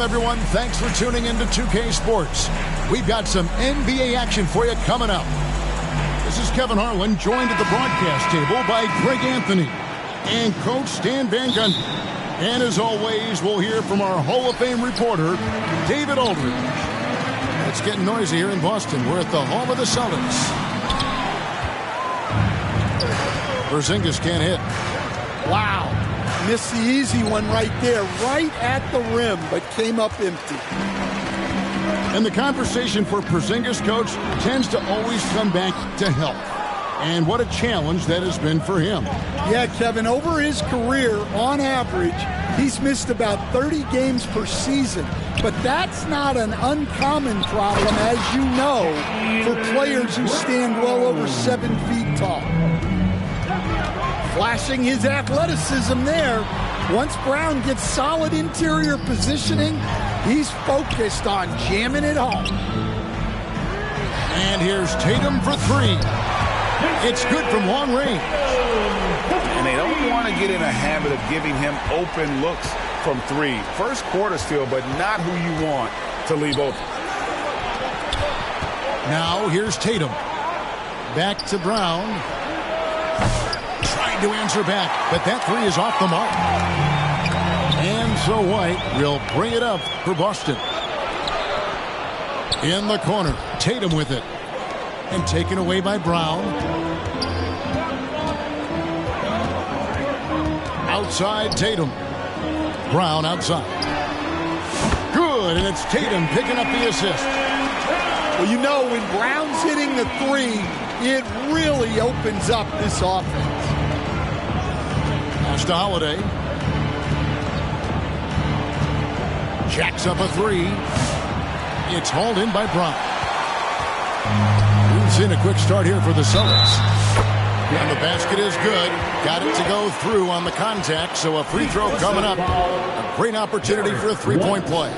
Everyone, thanks for tuning into 2K Sports. We've got some NBA action for you coming up. This is Kevin Harlan, joined at the broadcast table by Greg Anthony and Coach Stan Van Gundy. And as always, we'll hear from our Hall of Fame reporter, David Aldridge. It's getting noisy here in Boston. We're at the home of the Celtics. Porzingis can't hit. Wow. Missed the easy one right there, right at the rim, but came up empty. And the conversation for Porzingis, Coach, tends to always come back to health. And what a challenge that has been for him. Yeah, Kevin, over his career, on average, he's missed about 30 games per season. But that's not an uncommon problem, as you know, for players who stand well over 7 feet tall. Flashing his athleticism there. Once Brown gets solid interior positioning, he's focused on jamming it home. And here's Tatum for three. It's good from long range. And they don't want to get in a habit of giving him open looks from three. First quarter still, but not who you want to leave open. Now here's Tatum. Back to Brown. Trying to answer back, but that three is off the mark. And so White will bring it up for Boston. In the corner, Tatum with it. And taken away by Brown. Outside Tatum. Brown outside. Good, and it's Tatum picking up the assist. Well, you know, when Brown's hitting the three, it really opens up this offense. Pass to Holiday. Jacks up a three. It's hauled in by Brown. We've seen a quick start here for the Celtics. And the basket is good. Got it to go through on the contact, so a free throw coming up. A great opportunity for a three-point play.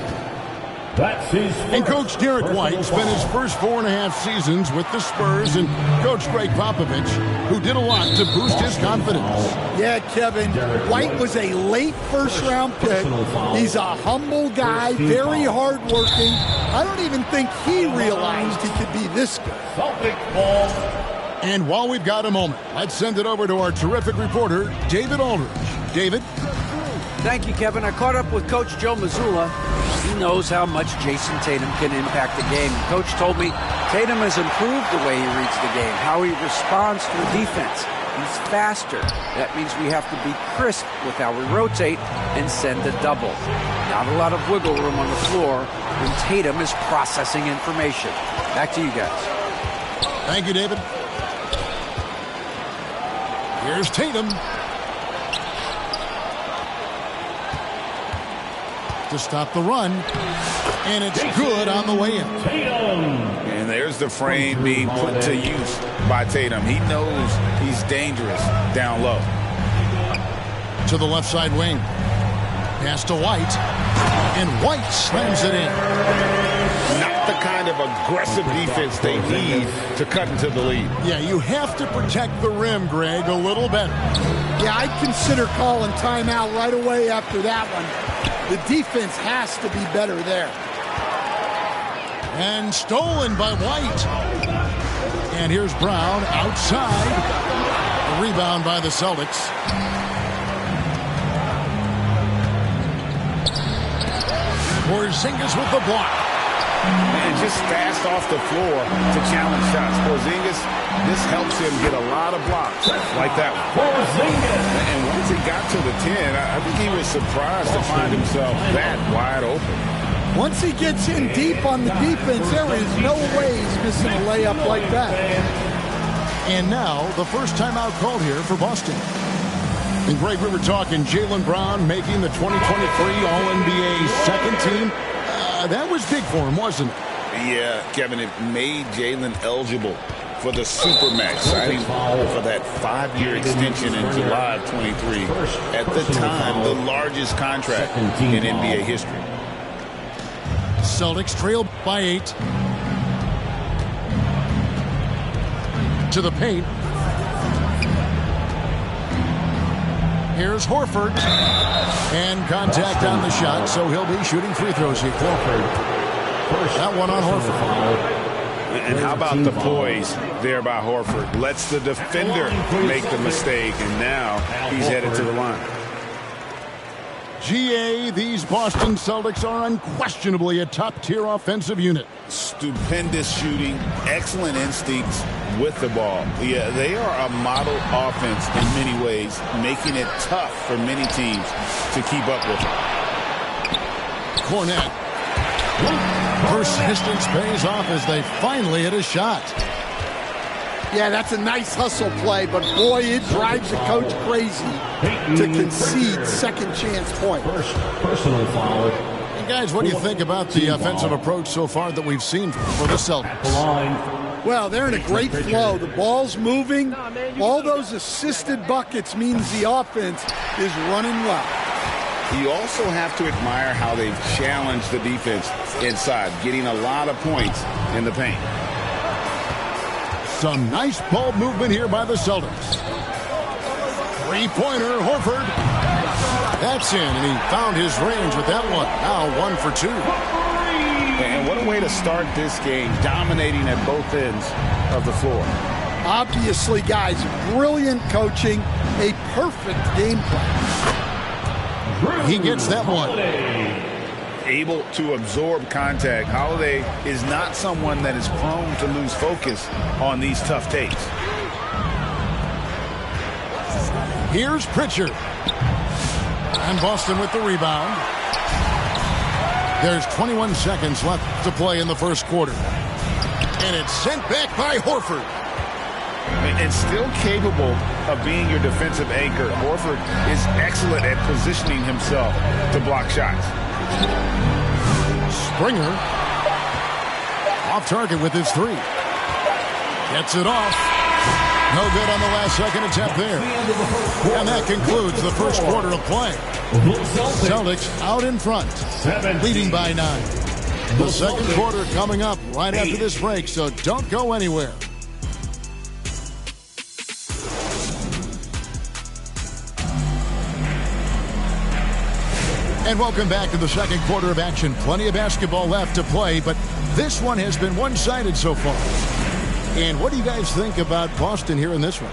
And Coach Derek White spent his first 4.5 seasons with the Spurs and Coach Greg Popovich, who did a lot to boost his confidence. Yeah, Kevin, White was a late first-round pick. He's a humble guy, very hardworking. I don't even think he realized he could be this good. And while we've got a moment, let's send it over to our terrific reporter, David Aldridge. David? Thank you, Kevin. I caught up with Coach Joe Mazzulla. He knows how much Jason Tatum can impact the game. Coach told me Tatum has improved the way he reads the game, how he responds to the defense. He's faster. That means we have to be crisp with how we rotate and send a double. Not a lot of wiggle room on the floor when Tatum is processing information. Back to you guys. Thank you, David. Here's Tatum. To stop the run. And it's good on the way in. And there's the frame being put to use by Tatum. He knows he's dangerous down low. To the left side wing. Pass to White. And White slams it in. Not the kind of aggressive defense they need to cut into the lead. Yeah, you have to protect the rim, Greg, a little better. Yeah, I'd consider calling timeout right away after that one. The defense has to be better there. And stolen by White. And here's Brown outside. A rebound by the Celtics. Porzingis with the block. And just fast off the floor to challenge shots. Porzingis, this helps him get a lot of blocks like that one. And once he got to the 10, I think he was surprised to find himself that wide open. Once he gets in deep on the defense, there is no way he's missing a layup like that. And now, the first timeout called here for Boston. And Greg, we were talking Jaylen Brown making the 2023 All-NBA second team. That was big for him, wasn't it? Yeah, Kevin, it made Jaylen eligible for the Supermax, signing for that 5-year extension in July of 23. At the time, the largest contract in NBA history. Celtics trail by 8. To the paint. Here's Horford. And contact on the shot, so he'll be shooting free throws here. That one on Horford. And how about the poise there by Horford? Lets the defender make the mistake, and now he's headed to the line. GA, these Boston Celtics are unquestionably a top-tier offensive unit. Stupendous shooting, excellent instincts with the ball. Yeah, they are a model offense in many ways, making it tough for many teams to keep up with it. Cornette. Persistence pays off as they finally hit a shot. Yeah, that's a nice hustle play, but boy, it drives the coach crazy to concede second chance point. Personal foul. And guys, what do you think about the offensive approach so far that we've seen for the Celtics? Well, they're in a great flow. The ball's moving. All those assisted buckets means the offense is running well. You also have to admire how they've challenged the defense inside, getting a lot of points in the paint. Some nice ball movement here by the Celtics. Three-pointer, Horford. That's in, and he found his range with that one. Now 1 for 2. And what a way to start this game, dominating at both ends of the floor. Obviously, guys, brilliant coaching, a perfect game plan. He gets that one. Able to absorb contact. Holiday is not someone that is prone to lose focus on these tough takes. Here's Pritchard. And Boston with the rebound. There's 21 seconds left to play in the first quarter. And it's sent back by Horford. And still capable of being your defensive anchor, Horford is excellent at positioning himself to block shots. Springer off target with his three. Gets it off. No good on the last second attempt there. And that concludes the first quarter of play. Celtics out in front, leading by 9. The second quarter coming up right after this break, so don't go anywhere. And welcome back to the second quarter of action. Plenty of basketball left to play, but this one has been one-sided so far. And what do you guys think about Boston here in this one?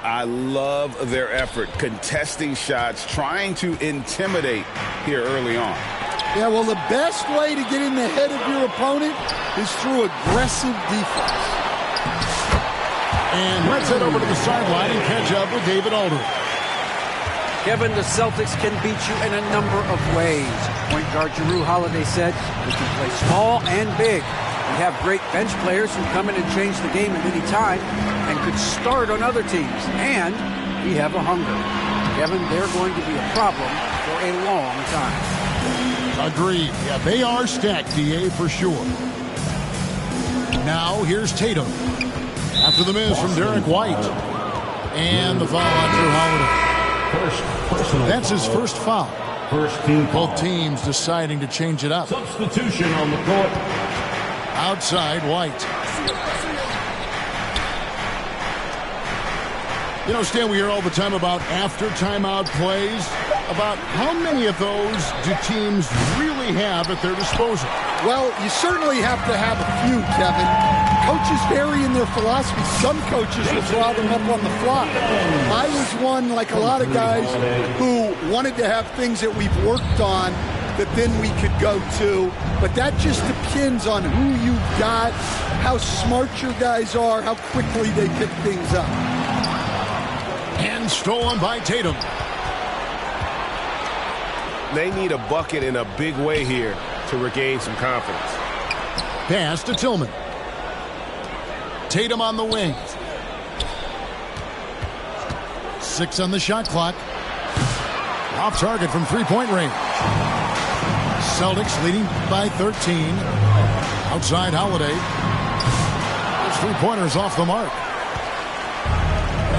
I love their effort, contesting shots, trying to intimidate here early on. Yeah, well, the best way to get in the head of your opponent is through aggressive defense. And let's head over to the sideline and catch up with David Aldridge. Kevin, the Celtics can beat you in a number of ways. Point guard Jrue Holiday said we can play small and big. We have great bench players who come in and change the game at any time and could start on other teams. And we have a hunger. Kevin, they're going to be a problem for a long time. Agreed. Yeah, they are stacked, DA, for sure. Now here's Tatum. After the miss from Derek White. And the foul on Jrue Holiday. That's his first foul. Both teams deciding to change it up. Substitution on the court. Outside, White. You know, Stan, we hear all the time about after timeout plays. About how many of those do teams really have at their disposal? Well, you certainly have to have a few, Kevin. Coaches vary in their philosophy. Some coaches will draw them up on the fly. I was one, like a lot of guys, who wanted to have things that we've worked on that then we could go to. But that just depends on who you've got, how smart your guys are, how quickly they pick things up. And stolen by Tatum. They need a bucket in a big way here to regain some confidence. Pass to Tillman. Tatum on the wing. 6 on the shot clock. Off target from three-point range. Celtics leading by 13. Outside Holiday. His three-pointer's off the mark.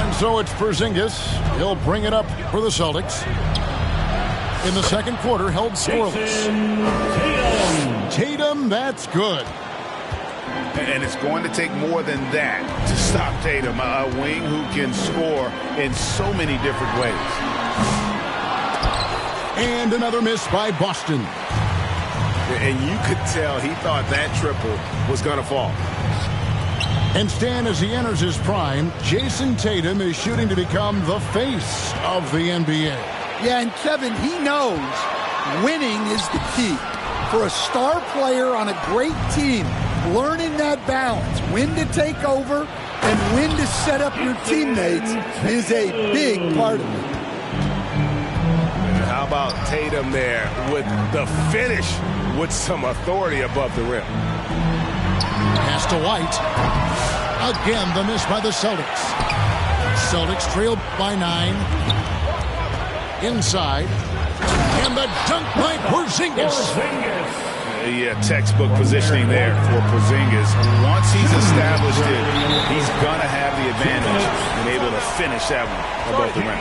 And so it's Porzingis. He'll bring it up for the Celtics. In the second quarter, held scoreless. Tatum, that's good. And it's going to take more than that to stop Tatum, a wing who can score in so many different ways. And another miss by Boston. And you could tell he thought that triple was going to fall. And Stan, as he enters his prime, Jason Tatum is shooting to become the face of the NBA. Yeah, and Kevin, he knows winning is the key. For a star player on a great team, learning that balance, when to take over and when to set up your teammates is a big part of it. And how about Tatum there with the finish with some authority above the rim. Pass to White. Again, the miss by the Celtics. Celtics trail by 9. Inside. And the dunk by Porzingis. Yeah, textbook positioning there for Porzingis. Once he's established it, he's going to have the advantage and able to finish that one above the rim.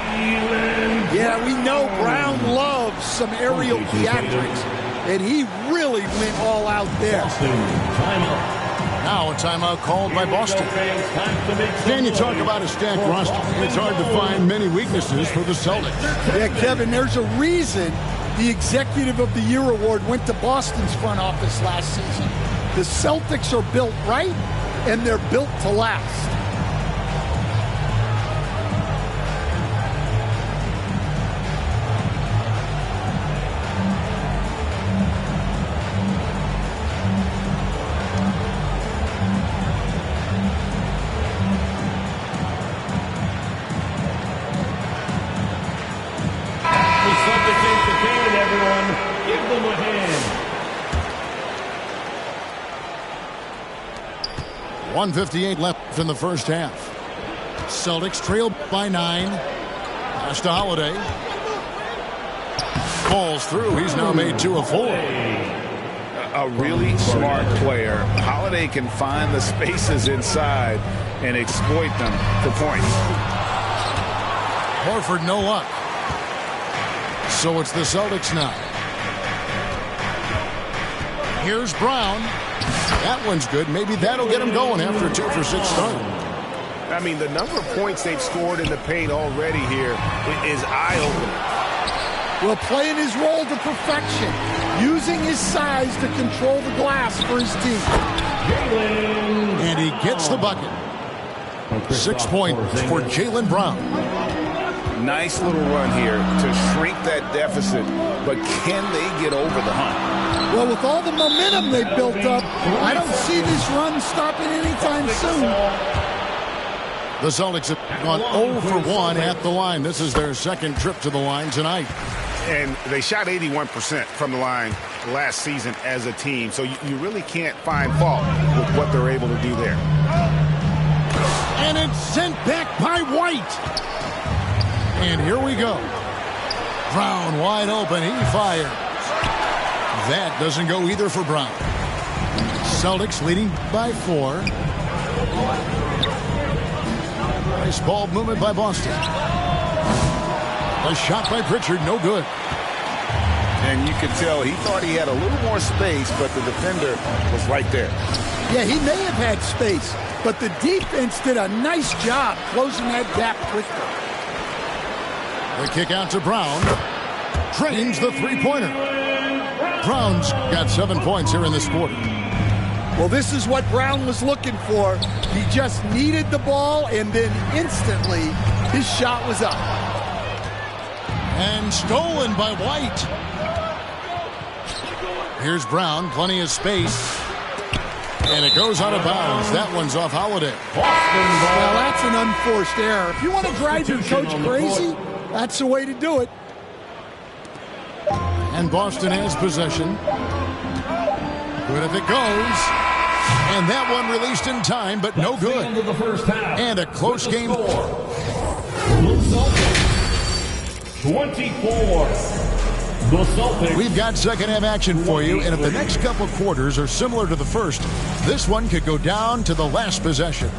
Yeah, we know Brown loves some aerial theatrics, and he really went all out there. Now a timeout called by Boston. Dan, you talk about a stacked roster. It's hard to find many weaknesses for the Celtics. Yeah, Kevin, there's a reason the Executive of the Year award went to Boston's front office last season. The Celtics are built right, and they're built to last. Give them a hand. 1:58 left in the first half. Celtics trail by 9. Pass to Holiday. Falls through. He's now made 2 of 4. A really smart player. Holiday can find the spaces inside and exploit them for points. Horford no luck. So it's the Celtics now. Here's Brown. That one's good. Maybe that'll get him going after a 2-for-6 start. I mean, the number of points they've scored in the paint already here is eye-opening. Well, playing his role to perfection, using his size to control the glass for his team. And he gets the bucket. 6 points for Jaylen Brown. Nice little run here to shrink that deficit, but can they get over the hump? Well, with all the momentum they've built up, I don't see this run stopping anytime soon. The Celtics have gone 0 for 1 at the line. This is their second trip to the line tonight. And they shot 81% from the line last season as a team, so you really can't find fault with what they're able to do there. And it's sent back by White. And here we go. Brown wide open. He fires. That doesn't go either for Brown. Celtics leading by 4. Nice ball movement by Boston. A shot by Pritchard, no good. And you could tell he thought he had a little more space, but the defender was right there. Yeah, he may have had space, but the defense did a nice job closing that gap quickly. The kick out to Brown. Drains the three-pointer. Brown's got 7 points here in this quarter. Well, this is what Brown was looking for. He just needed the ball, and then instantly his shot was up. And stolen by White. Here's Brown, plenty of space. And it goes out of bounds. That one's off Holiday. Well, that's an unforced error. If you want to drive your coach crazy, that's the way to do it. And Boston has possession. Good if it goes. And that one released in time, but no good. And a close game. 24. The Celtics. We've got second half action for you, and if the next couple quarters are similar to the first, this one could go down to the last possession.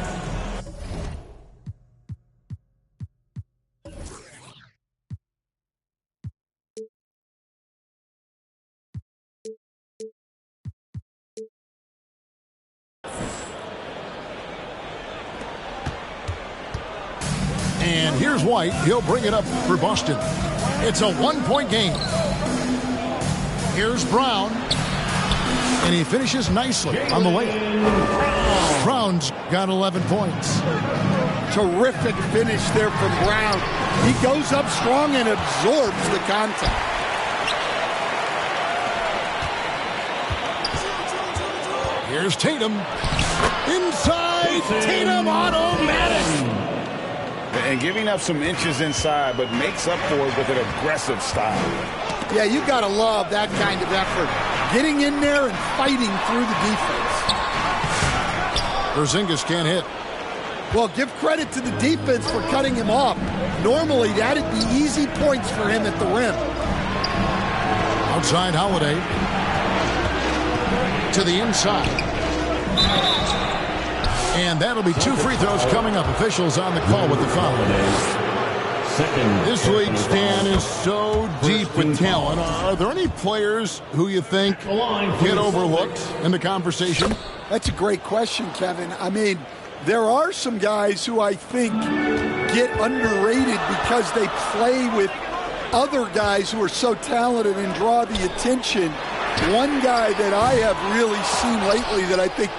And here's White. He'll bring it up for Boston. It's a one-point game. Here's Brown. And he finishes nicely on the layup. Brown's got 11 points. Terrific finish there from Brown. He goes up strong and absorbs the contact. Here's Tatum. Inside. Tatum automatic. And giving up some inches inside, but makes up for it with an aggressive style. Yeah, you got to love that kind of effort. Getting in there and fighting through the defense. Porzingis can't hit. Well, give credit to the defense for cutting him off. Normally, that'd be easy points for him at the rim. Outside Holiday. To the inside. And that'll be 2 free throws coming up. Officials on the call with the foul. This league, Stan, is so deep with talent. Are there any players who you think get overlooked in the conversation? That's a great question, Kevin. I mean, there are some guys who I think get underrated because they play with other guys who are so talented and draw the attention. One guy that I have really seen lately that I think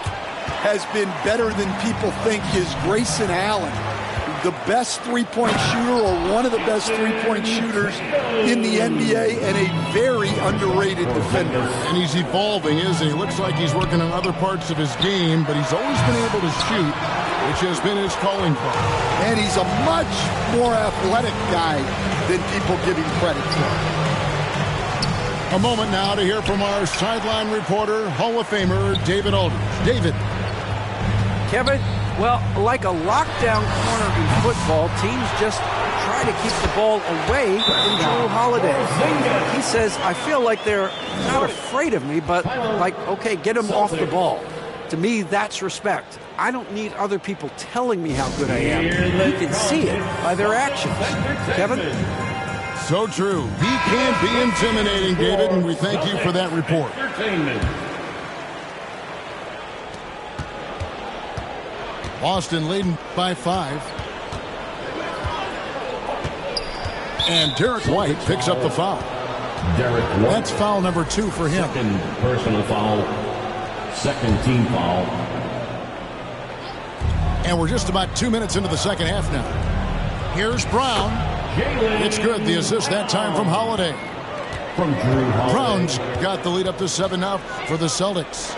has been better than people think is Grayson Allen, the best three-point shooter or one of the best three-point shooters in the NBA and a very underrated defender. And he's evolving, isn't he? Looks like he's working on other parts of his game, but he's always been able to shoot, which has been his calling card. And he's a much more athletic guy than people give him credit for. A moment now to hear from our sideline reporter, Hall of Famer David Aldridge. David. Kevin, well, like a lockdown corner in football, teams just try to keep the ball away from Drew Holiday. He says, I feel like they're not afraid of me, but like, okay, get him off the ball. To me, that's respect. I don't need other people telling me how good I am. You can see it by their actions. Kevin? So true. He can be intimidating, David, and we thank you for that report. Boston leading by 5. And Derek White picks up the foul. That's foul number 2 for him. Second personal foul. Second team foul. And we're just about 2 minutes into the second half now. Here's Brown. It's good. The assist that time from Holiday. From Drew Holiday. Brown's got the lead up to 7 now for the Celtics.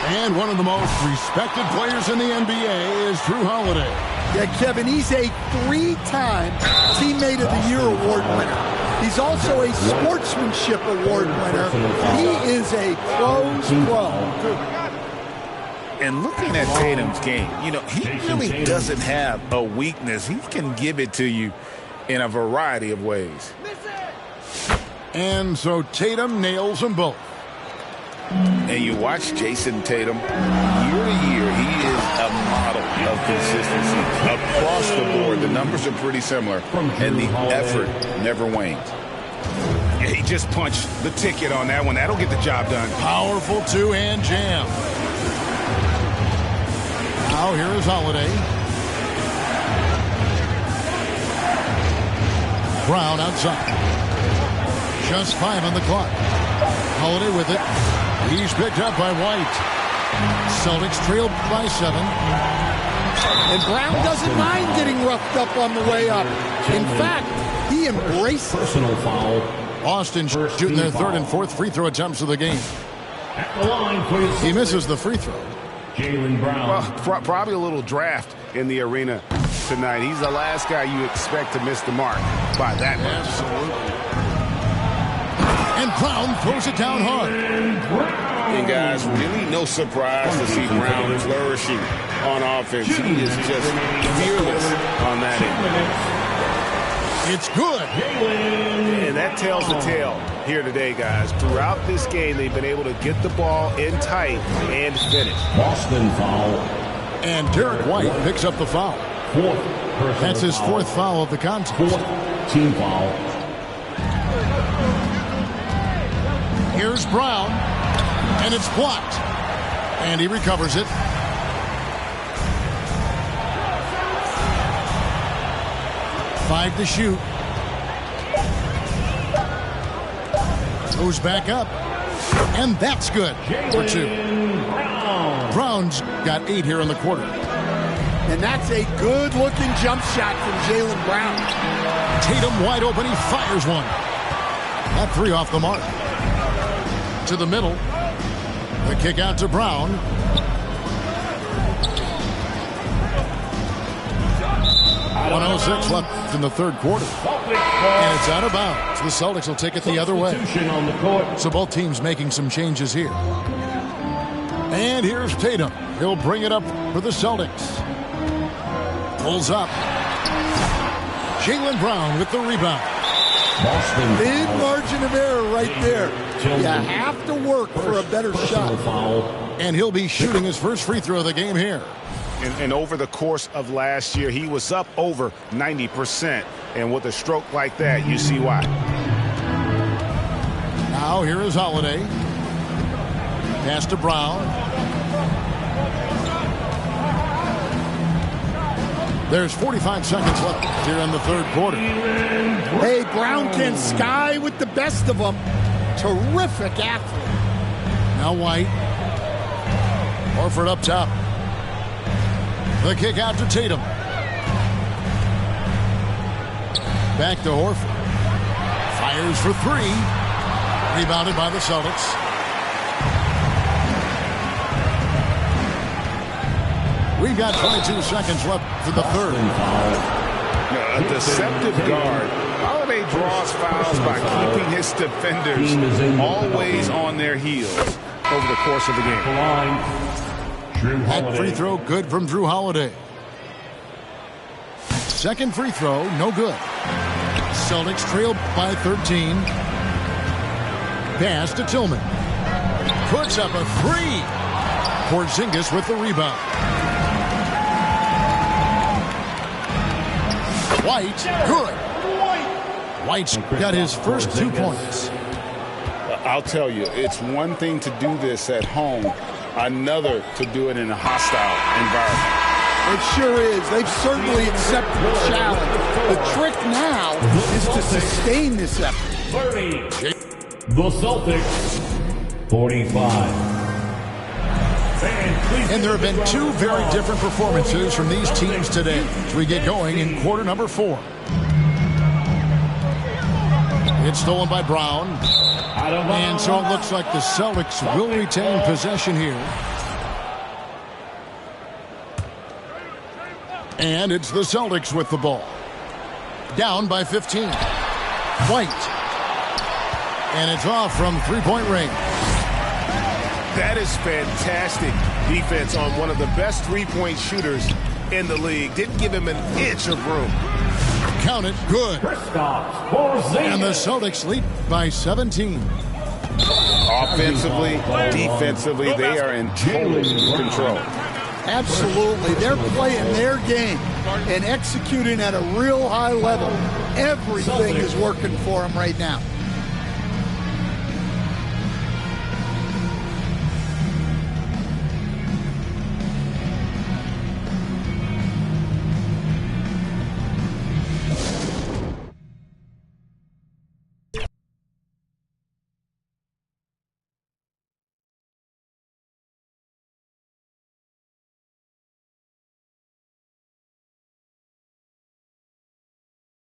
And one of the most respected players in the NBA is Drew Holiday. Yeah, Kevin, he's a 3-time Teammate of the Year award winner. He's also a Sportsmanship Award winner. He is a pro's pro. And looking at Tatum's game, you know, he really doesn't have a weakness. He can give it to you in a variety of ways. And so Tatum nails them both. And you watch Jason Tatum, year to year, he is a model of consistency. Across the board, the numbers are pretty similar, and the effort never wanes. Yeah, he just punched the ticket on that one. That'll get the job done. Powerful two-hand jam. Now here is Holiday. Brown outside. Just 5 on the clock. Holiday with it. He's picked up by White. Celtics trailed by 7. And Brown doesn't mind getting roughed up on the way up. In fact, he embraces it. Personal foul. Boston shooting their 3rd and 4th free throw attempts of the game. At the line for his He misses the free throw. Jaylen Brown. Well, probably a little draft in the arena tonight. He's the last guy you expect to miss the mark by that much. Absolutely. And Brown throws it down hard. And guys, really no surprise to see Brown flourishing on offense. He is just fearless on that end. It's good. And that tells the tale here today, guys. Throughout this game, they've been able to get the ball in tight and finish. Boston foul. And Derek White picks up the foul. 4th personal That's his foul. 4th foul of the contest. 4th team foul. Here's Brown. And it's blocked. And he recovers it. 5 to shoot. Goes back up. And that's good for 2. Brown's got 8 here in the quarter. And that's a good-looking jump shot from Jaylen Brown. Tatum wide open. He fires one. That 3 off the mark. To the middle. The kick out to Brown. .106 left in the third quarter. And it's out of bounds. The Celtics will take it the other way. So both teams making some changes here. And here's Tatum. He'll bring it up for the Celtics. Pulls up. Jaylen Brown with the rebound. Big margin of error right there. You have to work for a better shot. And he'll be shooting his first free throw of the game here. And over the course of last year, he was up over 90%. And with a stroke like that, you see why. Now here is Holiday. Pass to Brown. There's 45 seconds left here in the third quarter. Hey, Brown can sky with the best of them. Terrific athlete. Now White. Horford up top. The kick out to Tatum. Back to Horford. Fires for 3. Rebounded by the Celtics. We've got 22 seconds left for the third. A deceptive guard. Holiday draws fouls by keeping his defenders always on their heels over the course of the game. That free throw good from Drew Holiday. Second free throw, no good. Celtics trail by 13. Pass to Tillman. Puts up a 3. Porzingis with the rebound. White, good. White's got his first 2 points. I'll tell you, it's one thing to do this at home, another to do it in a hostile environment. It sure is. They've certainly accepted the challenge. The trick now is to sustain this effort. 30. The Celtics, 45. And there have been 2 very different performances from these teams today as we get going in quarter number 4. It's stolen by Brown. And so it looks like the Celtics will retain possession here. And it's the Celtics with the ball. Down by 15. White. And it's off from three-point range. That is fantastic defense on one of the best three-point shooters in the league. Didn't give him an inch of room. Count it, good. And the Celtics lead by 17. Offensively, defensively, they are in total control. Absolutely. They're playing their game and executing at a real high level. Everything is working for them right now.